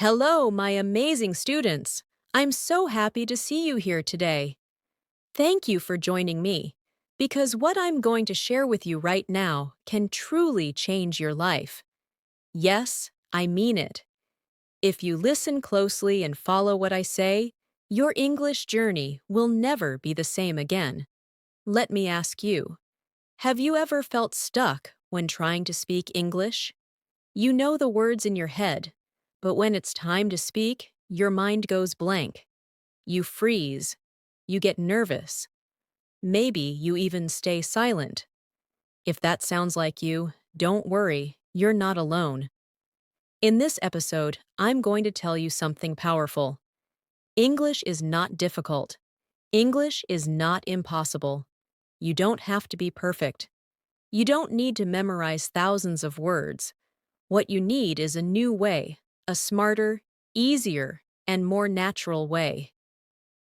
Hello, my amazing students. I'm so happy to see you here today. Thank you for joining me, because what I'm going to share with you right now can truly change your life. Yes, I mean it. If you listen closely and follow what I say, your English journey will never be the same again. Let me ask you, have you ever felt stuck when trying to speak English? You know the words in your head, but when it's time to speak, your mind goes blank. You freeze. You get nervous. Maybe you even stay silent. If that sounds like you, don't worry, you're not alone. In this episode, I'm going to tell you something powerful. English is not difficult. English is not impossible. You don't have to be perfect. You don't need to memorize thousands of words. What you need is a new way, a smarter, easier, and more natural way.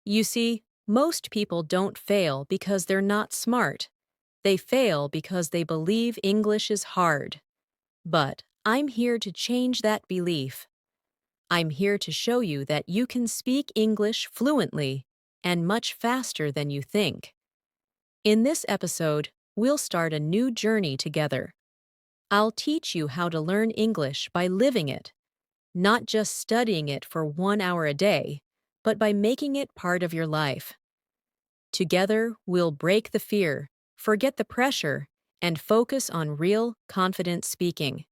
You see, most people don't fail because they're not smart. They fail because they believe English is hard. But I'm here to change that belief. I'm here to show you that you can speak English fluently and much faster than you think. In this episode, we'll start a new journey together. I'll teach you how to learn English by living it, not just studying it for 1 hour a day, but by making it part of your life. Together, we'll break the fear, forget the pressure, and focus on real, confident speaking.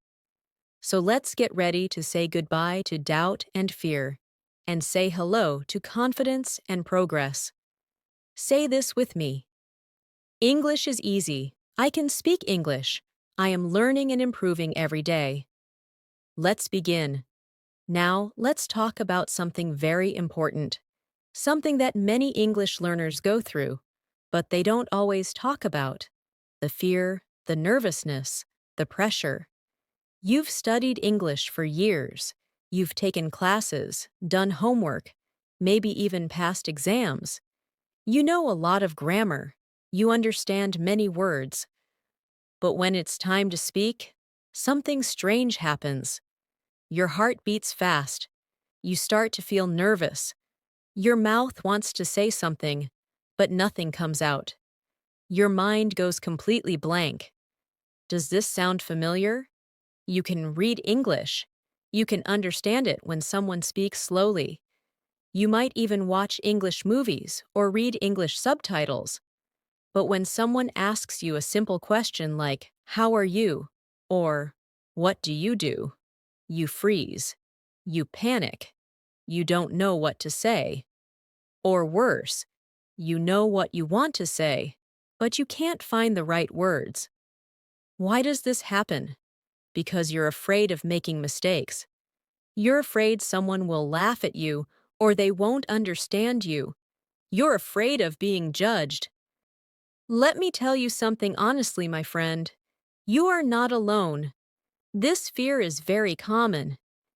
So let's get ready to say goodbye to doubt and fear, and say hello to confidence and progress. Say this with me. English is easy. I can speak English. I am learning and improving every day. Let's begin. Now, let's talk about something very important. Something that many English learners go through, but they don't always talk about. The fear, the nervousness, the pressure. You've studied English for years. You've taken classes, done homework, maybe even passed exams. You know a lot of grammar. You understand many words. But when it's time to speak, something strange happens. Your heart beats fast. You start to feel nervous. Your mouth wants to say something, but nothing comes out. Your mind goes completely blank. Does this sound familiar? You can read English. You can understand it when someone speaks slowly. You might even watch English movies or read English subtitles. But when someone asks you a simple question like, "How are you?" or "What do you do?" you freeze. You panic. You don't know what to say. Or worse, you know what you want to say, but you can't find the right words. Why does this happen? Because you're afraid of making mistakes. You're afraid someone will laugh at you or they won't understand you. You're afraid of being judged. Let me tell you something honestly, my friend. You are not alone. This fear is very common.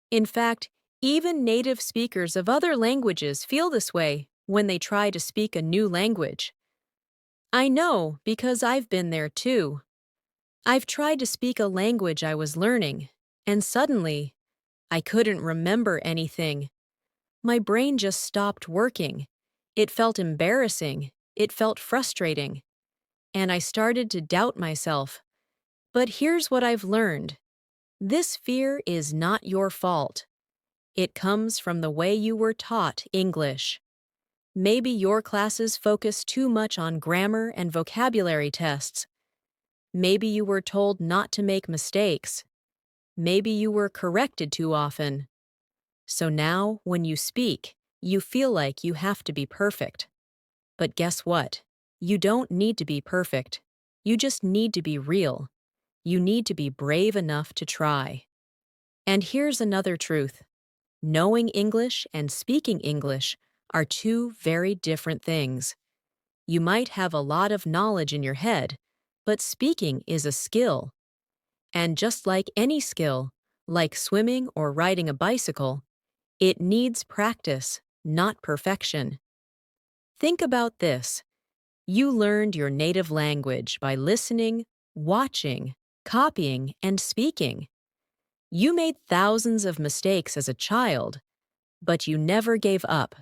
In fact, even native speakers of other languages feel this way when they try to speak a new language. I know because I've been there too. I've tried to speak a language I was learning, and suddenly, I couldn't remember anything. My brain just stopped working. It felt embarrassing. It felt frustrating. And I started to doubt myself. But here's what I've learned. This fear is not your fault. It comes from the way you were taught English. Maybe your classes focus too much on grammar and vocabulary tests. Maybe you were told not to make mistakes. Maybe you were corrected too often. So now, when you speak, you feel like you have to be perfect. But guess what? You don't need to be perfect. You just need to be real. You need to be brave enough to try. And here's another truth. Knowing English and speaking English are two very different things. You might have a lot of knowledge in your head, but speaking is a skill. And just like any skill, like swimming or riding a bicycle, it needs practice, not perfection. Think about this. You learned your native language by listening, watching, copying, and speaking. You made thousands of mistakes as a child, but you never gave up.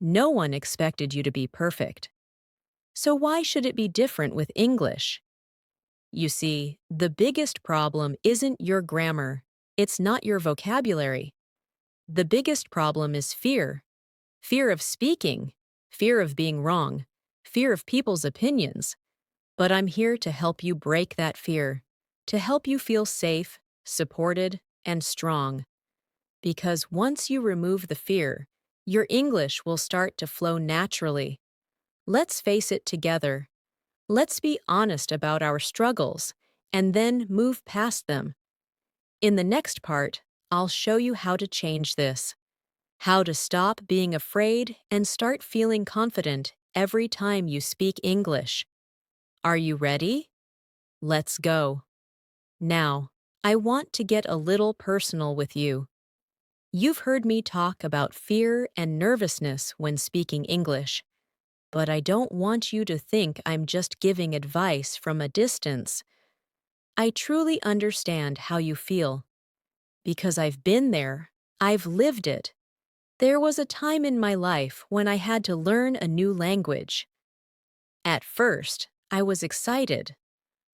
No one expected you to be perfect. So why should it be different with English? You see, the biggest problem isn't your grammar. It's not your vocabulary. The biggest problem is fear. Fear of speaking, fear of being wrong, fear of people's opinions. But I'm here to help you break that fear, to help you feel safe, supported, and strong. Because once you remove the fear, your English will start to flow naturally. Let's face it together. Let's be honest about our struggles and then move past them. In the next part, I'll show you how to change this, how to stop being afraid and start feeling confident every time you speak English. Are you ready? Let's go. Now, I want to get a little personal with you. You've heard me talk about fear and nervousness when speaking English, but I don't want you to think I'm just giving advice from a distance. I truly understand how you feel. Because I've been there, I've lived it. There was a time in my life when I had to learn a new language. At first, I was excited.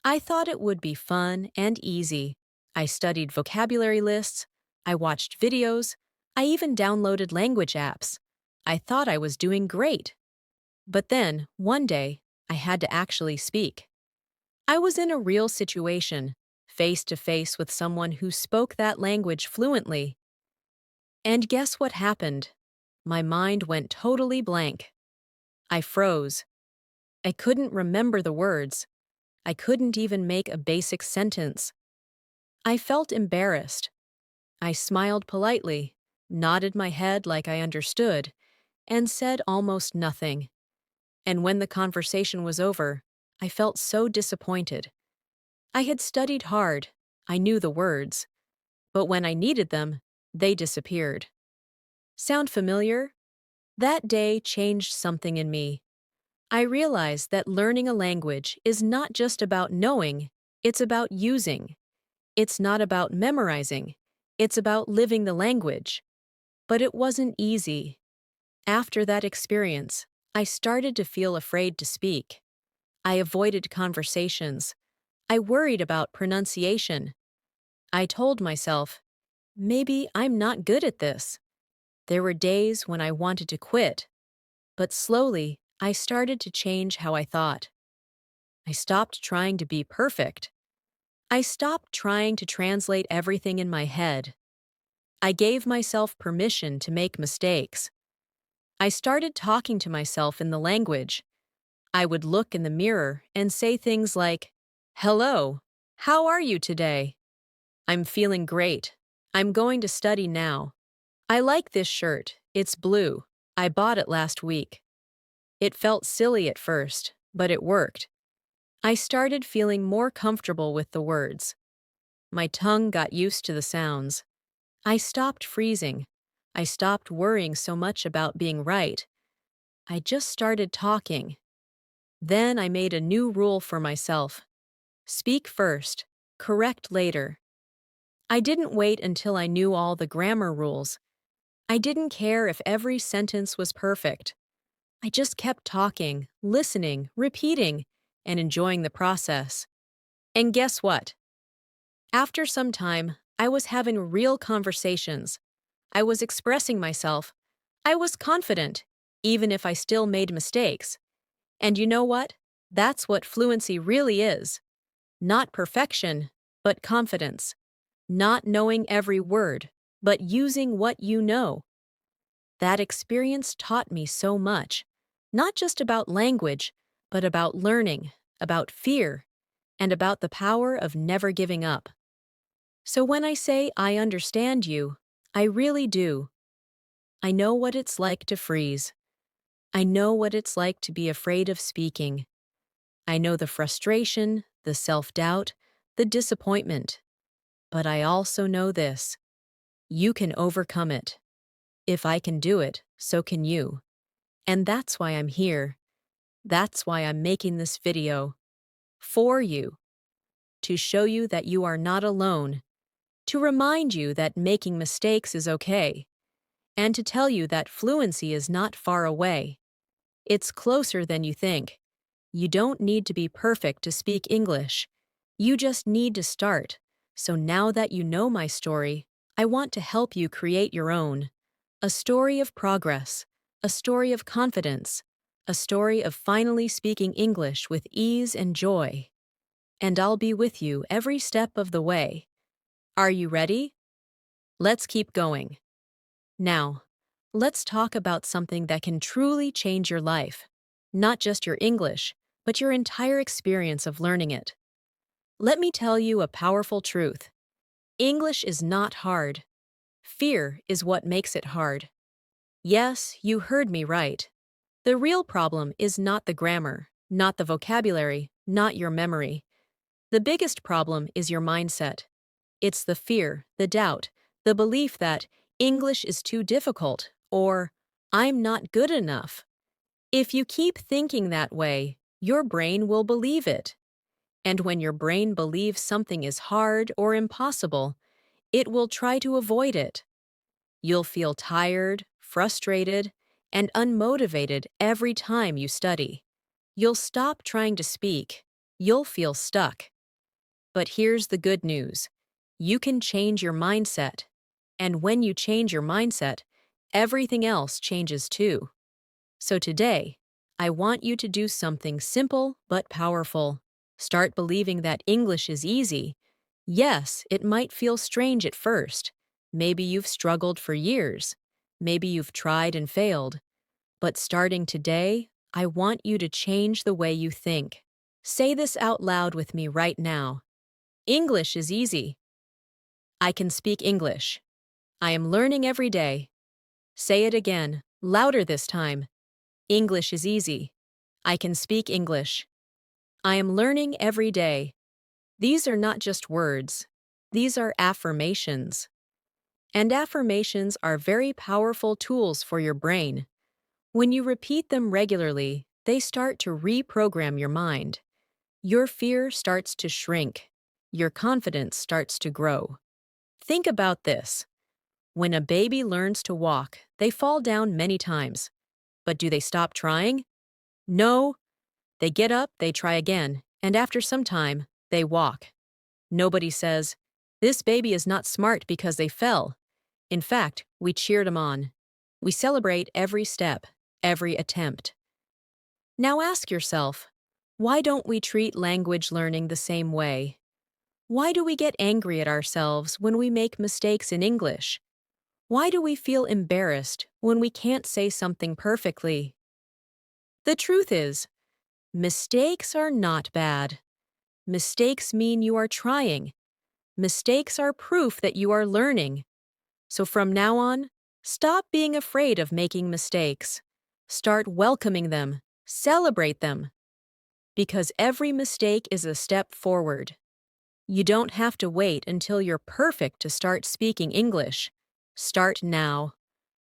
I thought it would be fun and easy. I studied vocabulary lists, I watched videos, I even downloaded language apps. I thought I was doing great. But then, one day, I had to actually speak. I was in a real situation, face to face with someone who spoke that language fluently. And guess what happened? My mind went totally blank. I froze. I couldn't remember the words. I couldn't even make a basic sentence. I felt embarrassed. I smiled politely, nodded my head like I understood, and said almost nothing. And when the conversation was over, I felt so disappointed. I had studied hard, I knew the words, but when I needed them, they disappeared. Sound familiar? That day changed something in me. I realized that learning a language is not just about knowing, it's about using. It's not about memorizing, it's about living the language. But it wasn't easy. After that experience, I started to feel afraid to speak. I avoided conversations. I worried about pronunciation. I told myself, maybe I'm not good at this. There were days when I wanted to quit, but slowly I started to change how I thought. I stopped trying to be perfect. I stopped trying to translate everything in my head. I gave myself permission to make mistakes. I started talking to myself in the language. I would look in the mirror and say things like, "Hello, how are you today? I'm feeling great. I'm going to study now. I like this shirt. It's blue. I bought it last week." It felt silly at first, but it worked. I started feeling more comfortable with the words. My tongue got used to the sounds. I stopped freezing. I stopped worrying so much about being right. I just started talking. Then I made a new rule for myself. Speak first, correct later. I didn't wait until I knew all the grammar rules. I didn't care if every sentence was perfect. I just kept talking, listening, repeating, and enjoying the process. And guess what? After some time, I was having real conversations. I was expressing myself. I was confident, even if I still made mistakes. And you know what? That's what fluency really is. Not perfection, but confidence. Not knowing every word, but using what you know. That experience taught me so much, not just about language, but about learning, about fear, and about the power of never giving up. So when I say I understand you, I really do. I know what it's like to freeze. I know what it's like to be afraid of speaking. I know the frustration, the self-doubt, the disappointment. But I also know this. You can overcome it. If I can do it, so can you. And that's why I'm here. That's why I'm making this video. For you. To show you that you are not alone. to remind you that making mistakes is okay, and to tell you that fluency is not far away. It's closer than you think. You don't need to be perfect to speak English. You just need to start. So now that you know my story, I want to help you create your own. A story of progress, a story of confidence, a story of finally speaking English with ease and joy. And I'll be with you every step of the way. Are you ready? Let's keep going. Now, let's talk about something that can truly change your life. Not just your English, but your entire experience of learning it. Let me tell you a powerful truth. English is not hard. Fear is what makes it hard. Yes, you heard me right. The real problem is not the grammar, not the vocabulary, not your memory. The biggest problem is your mindset. It's the fear, the doubt, the belief that English is too difficult or I'm not good enough. If you keep thinking that way, your brain will believe it. And when your brain believes something is hard or impossible, it will try to avoid it. You'll feel tired, frustrated, and unmotivated every time you study. You'll stop trying to speak. You'll feel stuck. But here's the good news. You can change your mindset. And when you change your mindset, everything else changes too. So today, I want you to do something simple but powerful. Start believing that English is easy. Yes, it might feel strange at first. Maybe you've struggled for years. Maybe you've tried and failed. But starting today, I want you to change the way you think. Say this out loud with me right now. English is easy. I can speak English. I am learning every day. Say it again, louder this time. English is easy. I can speak English. I am learning every day. These are not just words. These are affirmations. And affirmations are very powerful tools for your brain. When you repeat them regularly, they start to reprogram your mind. Your fear starts to shrink. Your confidence starts to grow. Think about this. When a baby learns to walk, they fall down many times. But do they stop trying? No. They get up, they try again, and after some time, they walk. Nobody says, "This baby is not smart because they fell." In fact, we cheered them on. We celebrate every step, every attempt. Now ask yourself, why don't we treat language learning the same way? Why do we get angry at ourselves when we make mistakes in English? Why do we feel embarrassed when we can't say something perfectly? The truth is, mistakes are not bad. Mistakes mean you are trying. Mistakes are proof that you are learning. So from now on, stop being afraid of making mistakes. Start welcoming them. Celebrate them. Because every mistake is a step forward. You don't have to wait until you're perfect to start speaking English. Start now.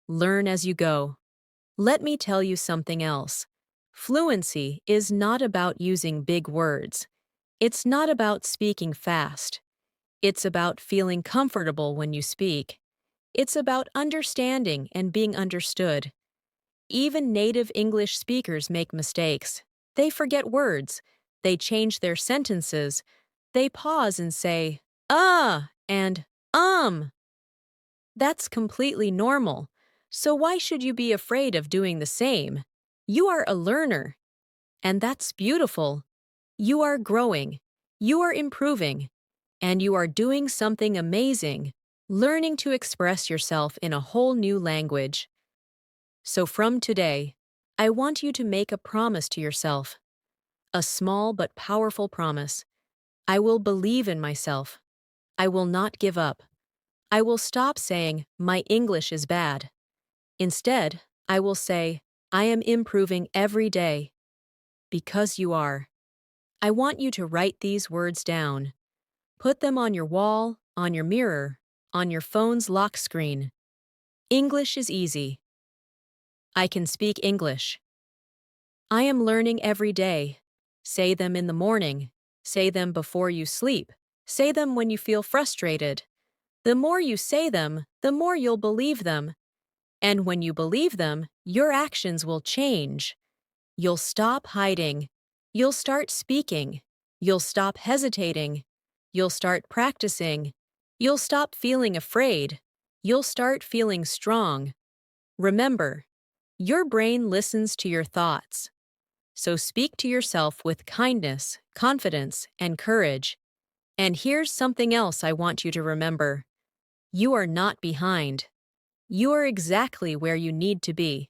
Learn as you go. Let me tell you something else. Fluency is not about using big words. It's not about speaking fast. It's about feeling comfortable when you speak. It's about understanding and being understood. Even native English speakers make mistakes. They forget words. They change their sentences. They pause and say, and That's completely normal. So why should you be afraid of doing the same? You are a learner. And that's beautiful. You are growing. You are improving. And you are doing something amazing, learning to express yourself in a whole new language. So from today, I want you to make a promise to yourself. A small but powerful promise. I will believe in myself. I will not give up. I will stop saying, "My English is bad." Instead, I will say, "I am improving every day." Because you are. I want you to write these words down. Put them on your wall, on your mirror, on your phone's lock screen. English is easy. I can speak English. I am learning every day. Say them in the morning. Say them before you sleep. Say them when you feel frustrated. The more you say them, the more you'll believe them. And when you believe them, your actions will change. You'll stop hiding. You'll start speaking. You'll stop hesitating. You'll start practicing. You'll stop feeling afraid. You'll start feeling strong. Remember, your brain listens to your thoughts. So speak to yourself with kindness, confidence, and courage. And here's something else I want you to remember. You are not behind. You are exactly where you need to be.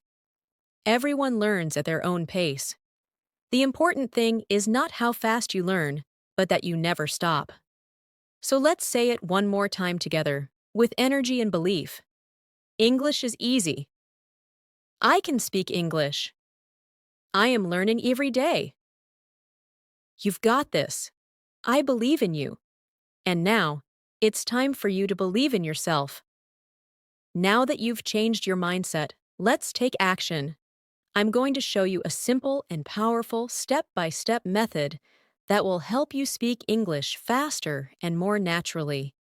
Everyone learns at their own pace. The important thing is not how fast you learn, but that you never stop. So let's say it one more time together, with energy and belief. English is easy. I can speak English. I am learning every day. You've got this. I believe in you. And now, it's time for you to believe in yourself. Now that you've changed your mindset, let's take action. I'm going to show you a simple and powerful step-by-step method that will help you speak English faster and more naturally.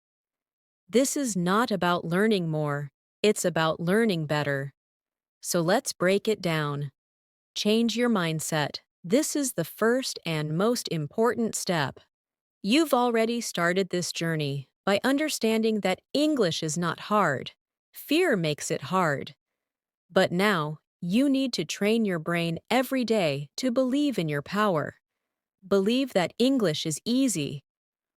This is not about learning more, it's about learning better. So let's break it down. Change your mindset. This is the first and most important step. You've already started this journey by understanding that English is not hard. Fear makes it hard. But now, you need to train your brain every day to believe in your power. Believe that English is easy.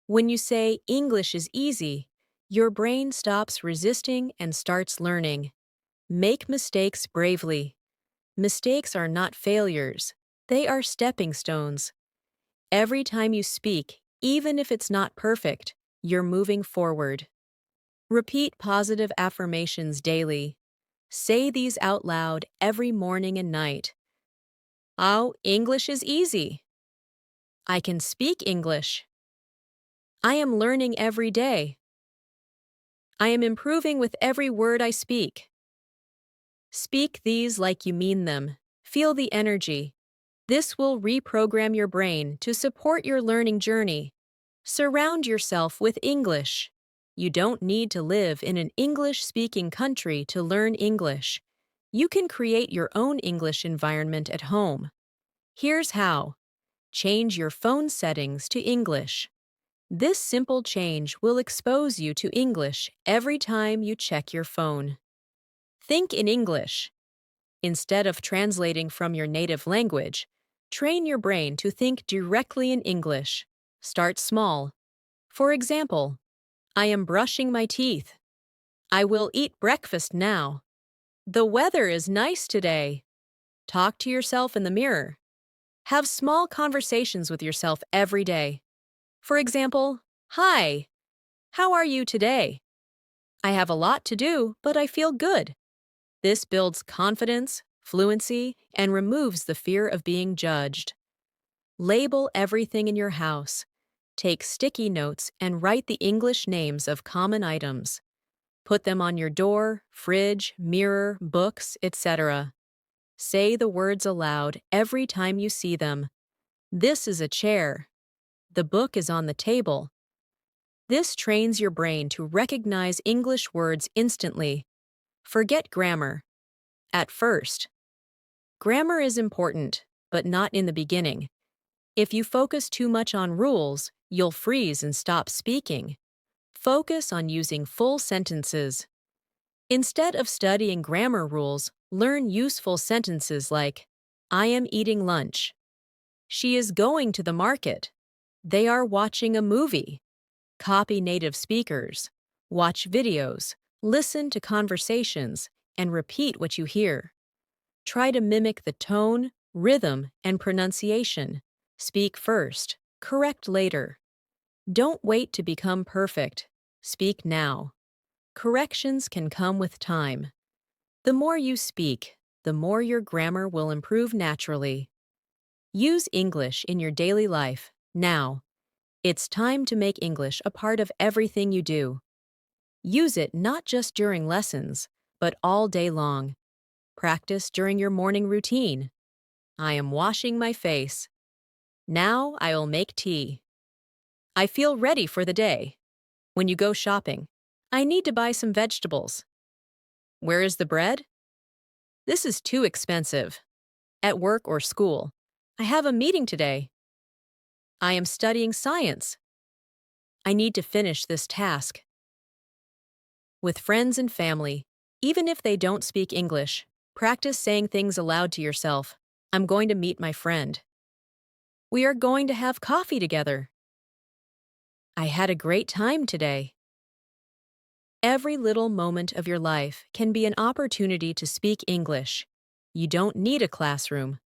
When you say English is easy, your brain stops resisting and starts learning. Make mistakes bravely. Mistakes are not failures. They are stepping stones. Every time you speak, even if it's not perfect, you're moving forward. Repeat positive affirmations daily. Say these out loud every morning and night. Oh, English is easy. I can speak English. I am learning every day. I am improving with every word I speak. Speak these like you mean them. Feel the energy. This will reprogram your brain to support your learning journey. Surround yourself with English. You don't need to live in an English-speaking country to learn English. You can create your own English environment at home. Here's how. Change your phone settings to English. This simple change will expose you to English every time you check your phone. Think in English. Instead of translating from your native language, train your brain to think directly in English. Start small. For example, I am brushing my teeth. I will eat breakfast now. The weather is nice today. Talk to yourself in the mirror. Have small conversations with yourself every day. For example, hi, how are you today? I have a lot to do, but I feel good. This builds confidence, fluency, and removes the fear of being judged. Label everything in your house. Take sticky notes and write the English names of common items. Put them on your door, fridge, mirror, books, etc. Say the words aloud every time you see them. This is a chair. The book is on the table. This trains your brain to recognize English words instantly. Forget grammar. At first. Grammar is important, but not in the beginning. If you focus too much on rules, you'll freeze and stop speaking. Focus on using full sentences. Instead of studying grammar rules, learn useful sentences like, I am eating lunch. She is going to the market. They are watching a movie. Copy native speakers. Watch videos. Listen to conversations, and repeat what you hear. Try to mimic the tone, rhythm, and pronunciation. Speak first, correct later. Don't wait to become perfect. Speak now. Corrections can come with time. The more you speak, the more your grammar will improve naturally. Use English in your daily life, now. It's time to make English a part of everything you do. Use it not just during lessons, but all day long. Practice during your morning routine. I am washing my face. Now I'll make tea. I feel ready for the day. When you go shopping, I need to buy some vegetables. Where is the bread? This is too expensive. At work or school. I have a meeting today. I am studying science. I need to finish this task. With friends and family, even if they don't speak English, practice saying things aloud to yourself. I'm going to meet my friend. We are going to have coffee together. I had a great time today. Every little moment of your life can be an opportunity to speak English. You don't need a classroom.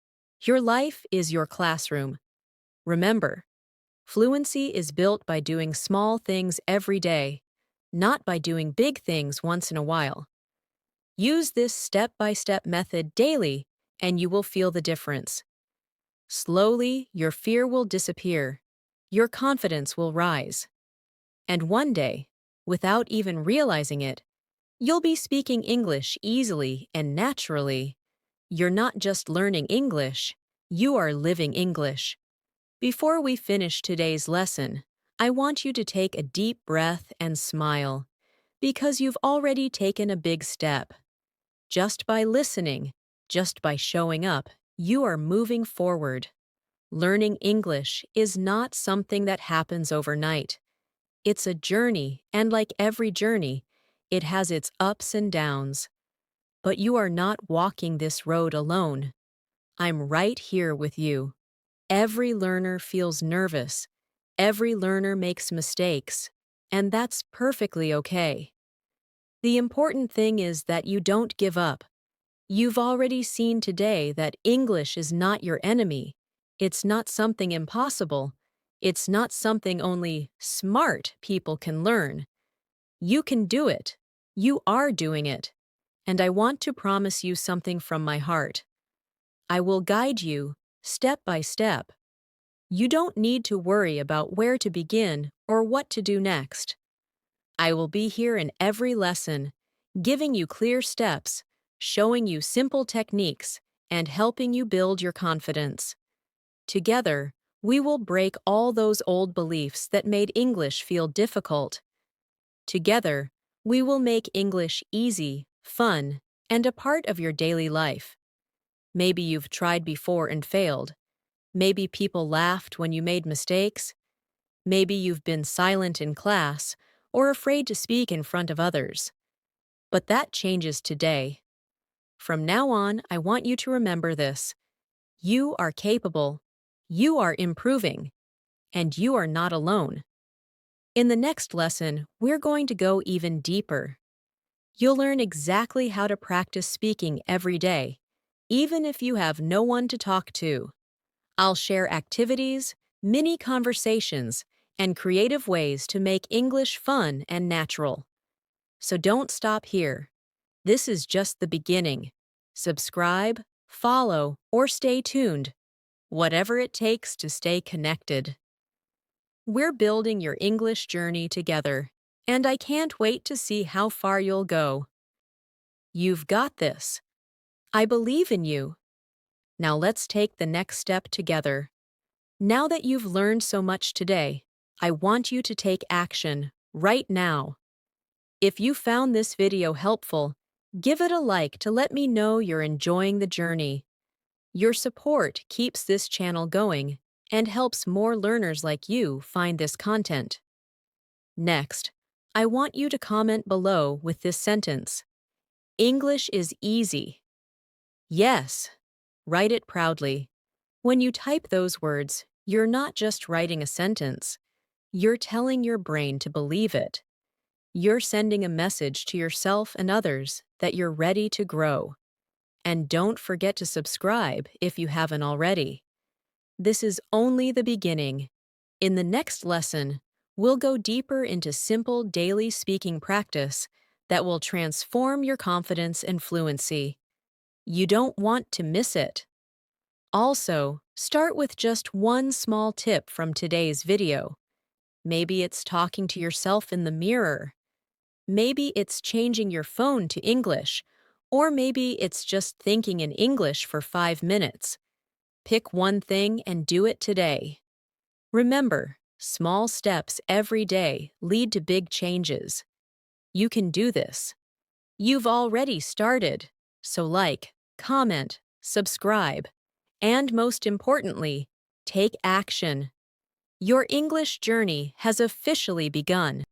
Your life is your classroom. Remember, fluency is built by doing small things every day, not by doing big things once in a while. Use this step-by-step method daily, and you will feel the difference. Slowly, your fear will disappear. Your confidence will rise. And one day, without even realizing it, you'll be speaking English easily and naturally. You're not just learning English, you are living English. Before we finish today's lesson, I want you to take a deep breath and smile, because you've already taken a big step. Just by listening, just by showing up, you are moving forward. Learning English is not something that happens overnight. It's a journey, and like every journey, it has its ups and downs. But you are not walking this road alone. I'm right here with you. Every learner feels nervous. Every learner makes mistakes, and that's perfectly okay. The important thing is that you don't give up. You've already seen today that English is not your enemy. It's not something impossible. It's not something only smart people can learn. You can do it. You are doing it. And I want to promise you something from my heart. I will guide you, step by step. You don't need to worry about where to begin or what to do next. I will be here in every lesson, giving you clear steps, showing you simple techniques, and helping you build your confidence. Together, we will break all those old beliefs that made English feel difficult. Together, we will make English easy, fun, and a part of your daily life. Maybe you've tried before and failed. Maybe people laughed when you made mistakes. Maybe you've been silent in class or afraid to speak in front of others. But that changes today. From now on, I want you to remember this. You are capable, you are improving, and you are not alone. In the next lesson, we're going to go even deeper. You'll learn exactly how to practice speaking every day, even if you have no one to talk to. I'll share activities, mini conversations, and creative ways to make English fun and natural. So don't stop here. This is just the beginning. Subscribe, follow, or stay tuned. Whatever it takes to stay connected. We're building your English journey together, and I can't wait to see how far you'll go. You've got this. I believe in you. Now let's take the next step together. Now that you've learned so much today, I want you to take action right now. If you found this video helpful, give it a like to let me know you're enjoying the journey. Your support keeps this channel going and helps more learners like you find this content. Next, I want you to comment below with this sentence. English is easy. Yes. Write it proudly. When you type those words, you're not just writing a sentence. You're telling your brain to believe it. You're sending a message to yourself and others that you're ready to grow. And don't forget to subscribe if you haven't already. This is only the beginning. In the next lesson, we'll go deeper into simple daily speaking practice that will transform your confidence and fluency. You don't want to miss it. Also, start with just one small tip from today's video. Maybe it's talking to yourself in the mirror. Maybe it's changing your phone to English, or maybe it's just thinking in English for 5 minutes. Pick one thing and do it today. Remember, small steps every day lead to big changes. You can do this. You've already started. So like, comment, subscribe, and most importantly, take action. Your English journey has officially begun.